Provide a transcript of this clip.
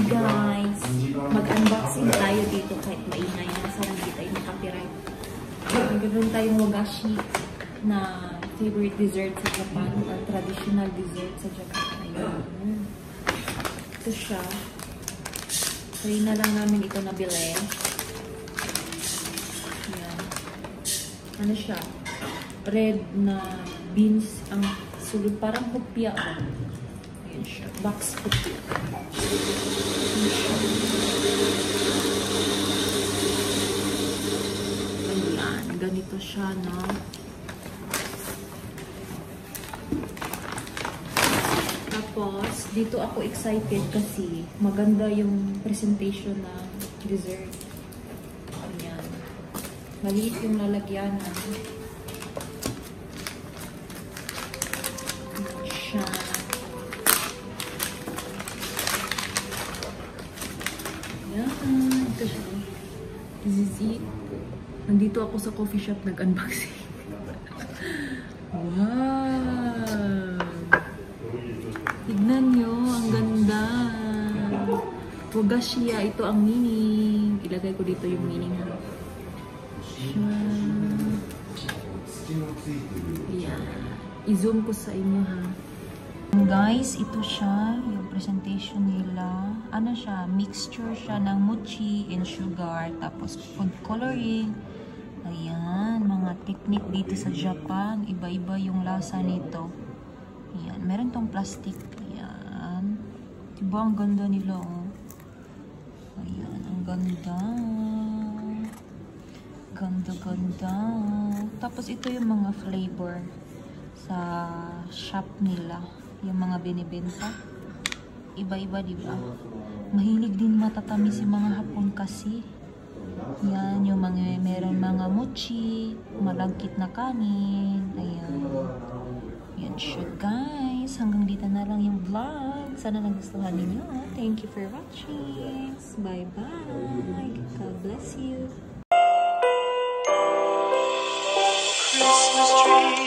Guys, mag-unboxing tayo dito kahit maingay na sa hindi tayo nakapiright. Magkaroon tayong wagashi na favorite dessert sa Japan or traditional dessert sa Japan. Ayun. Ito siya. Try na lang namin ito nabili. Ayan. Ano siya? Red na beans ang sulod. Parang hopya. Ayan siya. Box hopya. Ayan. Ganito siya, no? Tapos, dito ako excited kasi maganda yung presentation ng dessert. Ayan. Maliit yung lalagyan. Siya. Ayan. Ito siya. This is it. Nandito ako sa coffee shop nag-unboxing. Wow! Tignan nyo, ang ganda. Wagashiya, ito ang meaning. Ilagay ko dito yung meaning. Ayan. I-zoom ko sa inyo, ha. Guys, ito siya. Yung presentation nila. Ano siya? Mixture siya ng mochi and sugar. Tapos food coloring. Ayan. Mga technique dito sa Japan. Iba-iba yung lasa nito. Ayan. Meron tong plastic. Ayan. Diba ang ganda nila, oh. Ayan. Ang ganda. Ganda-ganda. Tapos ito yung mga flavor sa shop nila. Yung mga binibenta. Iba-iba, diba? Mahilig din matatamis yung mga Hapon kasi. Yan, yung mga, meron mga mochi, malagkit na kanin. Ayan. Yan siya, guys. Hanggang dito na lang yung vlog. Sana nagustuhan ninyo. Thank you for watching. Bye-bye. God bless you. Christmas tree.